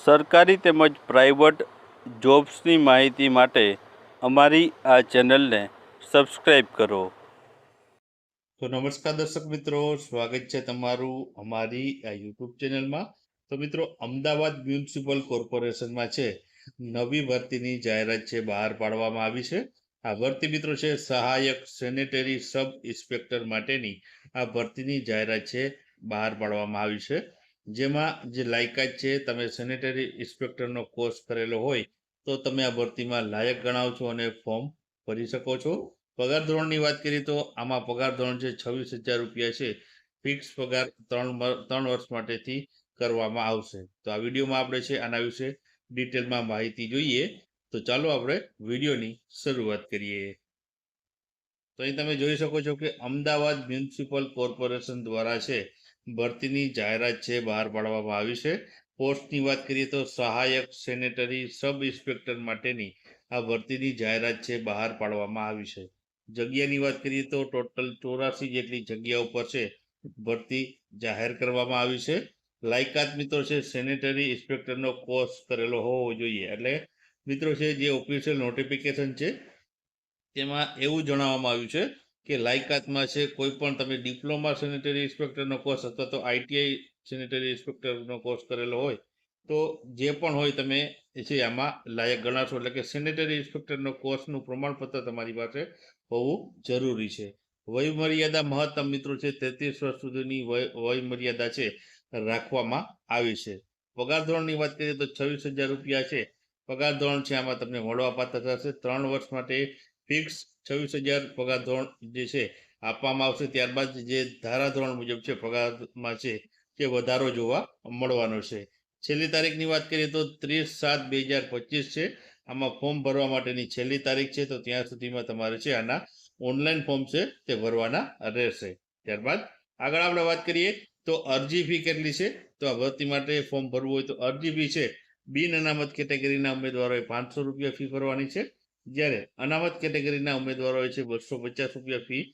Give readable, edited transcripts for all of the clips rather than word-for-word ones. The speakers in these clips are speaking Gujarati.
સરકારી તેમજ પ્રાઇવેટ જોબ્સની માહિતી માટે અમારી આ ચેનલને સબસ્ક્રાઈબ કરો. તો નમસ્કાર દર્શક મિત્રો, સ્વાગત છે તમારું અમારી આ યુટ્યુબ ચેનલમાં. તો મિત્રો, અમદાવાદ મ્યુનિસિપલ કોર્પોરેશનમાં છે નવી ભરતીની જાહેરાત છે બહાર પાડવામાં આવી છે. આ ભરતી મિત્રો છે સહાયક સેનેટરી સબ ઇન્સ્પેક્ટર માટેની આ ભરતીની જાહેરાત છે બહાર પાડવામાં આવી છે. જેમાં જે લાયકાત છે, તમે સેનેટરી ઇન્સ્પેક્ટરનો કોર્સ કરેલો હોય તો તમે આ ભરતીમાં લાયક ગણાવ છો અને ફોર્મ ભરી શકો છો. પગાર ધોરણની વાત કરીએ તો આમાં પગાર ધોરણ છે 26,000 રૂપિયા છે. ફિક્સ પગાર 3 વર્ષ માટેથી કરવામાં આવશે. તો આ વિડીયોમાં આપણે છે આના વિશે ડિટેલમાં માહિતી જોઈએ. તો ચાલો આપણે વિડીયોની શરૂઆત કરીએ. તો અહીં તમે જોઈ શકો છો કે અમદાવાદ મ્યુનિસિપલ કોર્પોરેશન દ્વારા છે ભરતીની જાહેરાત છે બહાર પાડવામાં આવી છે. પોસ્ટની વાત કરીએ તો સહાયક સેનેટરી સબ ઇન્સ્પેક્ટર માટેની આ ભરતીની જાહેરાત છે બહાર પાડવામાં આવી છે. જગ્યાની વાત કરીએ તો ટોટલ 84 જેટલી જગ્યા ઉપર છે ભરતી જાહેર કરવામાં આવી છે. લાયકાત મિત્રો છે સેનેટરી ઇન્સ્પેક્ટરનો કોર્સ કરેલો હોવો જોઈએ. એટલે મિત્રો છે જે ઓફિશિયલ નોટિફિકેશન છે તેમાં એવું જણાવવામાં આવ્યું છે કે લાયકાતમાં છે કોઈ પણ તમે ડિપ્લોમા સેનેટરી ઇન્સ્પેક્ટરનો કોર્સ અથવા તો આઈટીઆઈ સેનેટરી ઇન્સ્પેક્ટરનો કોર્સ કરેલો હોય તો જે પણ હોય તમે છે આમાં લાયક ગણાશો. એટલે કે સેનેટરી ઇન્સ્પેક્ટરનો કોર્સનું પ્રમાણપત્ર તમારી પાસે હોવું જરૂરી છે. વય મર્યાદા મહત્તમ મિત્રો છે 33 વર્ષ સુધીની વય મર્યાદા છે રાખવામાં આવી છે. પગાર ધોરણની વાત કરીએ તો 26,000 રૂપિયા છે પગાર ધોરણ છે આમાં તમને મળવા પાત્ર થશે. 3 વર્ષ માટે ફિક્સ 26,000 પગાર ધોરણ જે છે આપવામાં આવશે. ત્યારબાદ જે ધારાધોરણ મુજબ છે પગારમાં છે તે વધારો જોવા મળવાનો છે. છેલ્લી તારીખની વાત કરીએ તો 30/7/2025 છે. આમાં ફોર્મ ભરવા માટેની છેલ્લી તારીખ છે. તો ત્યાં સુધીમાં તમારે છે આના ઓનલાઈન ફોર્મ છે તે ભરવાના રહેશે. ત્યારબાદ આગળ આપણે વાત કરીએ તો અરજી ફી કેટલી છે. તો આ ભરતી માટે ફોર્મ ભરવું હોય તો અરજી ફી છે બિન અનામત કેટેગરીના ઉમેદવારોએ 500 રૂપિયા ફી ભરવાની છે. જ્યારે અનામત કેટેગરીના ઉમેદવારોએ છે 250 રૂપિયા ફી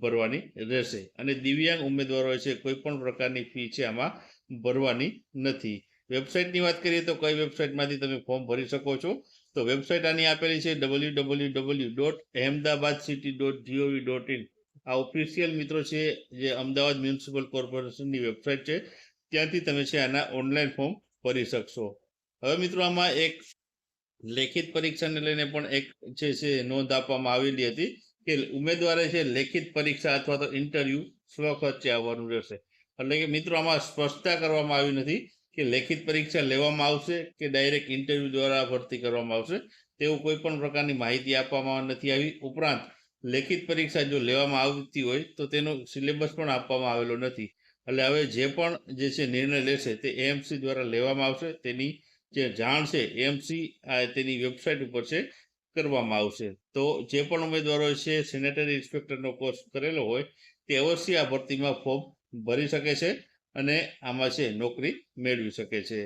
ભરવાની રહેશે. અને દિવ્યાંગ ઉમેદવારોએ છે કોઈ પણ પ્રકારની ફી છે આમાં ભરવાની નથી. વેબસાઇટની વાત કરીએ તો કઈ વેબસાઇટમાંથી તમે ફોર્મ ભરી શકો છો. તો વેબસાઇટ આની આપેલી છે www.ahmedabadcity.gov.in. આ ઓફિશિયલ મિત્રો છે જે અમદાવાદ મ્યુનિસિપલ કોર્પોરેશનની વેબસાઇટ છે. ત્યાંથી તમે છે આના ઓનલાઈન ફોર્મ ભરી શકશો. હવે મિત્રો આમાં એક લેખિત પરીક્ષાને લઈને પણ એક છે નોંધ આપવામાં આવેલી હતી કે ઉમેદવારે છે લેખિત પરીક્ષા અથવા તો ઇન્ટરવ્યુ સ્વખર્ચે આવવાનું રહેશે. એટલે કે મિત્રો આમાં સ્પષ્ટતા કરવામાં આવી નથી કે લેખિત પરીક્ષા લેવામાં આવશે કે ડાયરેક્ટ ઇન્ટરવ્યુ દ્વારા ભરતી કરવામાં આવશે. તેવું કોઈ પણ પ્રકારની માહિતી આપવામાં નથી આવી. ઉપરાંત લેખિત પરીક્ષા જો લેવામાં આવતી હોય તો તેનો સિલેબસ પણ આપવામાં આવેલો નથી. એટલે હવે જે પણ જે છે નિર્ણય લેશે તે એએમસી દ્વારા લેવામાં આવશે. તેની જે જાણ છે એએમસી તેની વેબસાઇટ ઉપર છે કરવામાં આવશે. તો જે પણ ઉમેદવારો છે સેનેટરી ઇન્સ્પેક્ટરનો કોર્સ કરેલો હોય તે અવશ્ય આ ભરતીમાં ફોર્મ ભરી શકે છે અને આમાં છે નોકરી મેળવી શકે છે.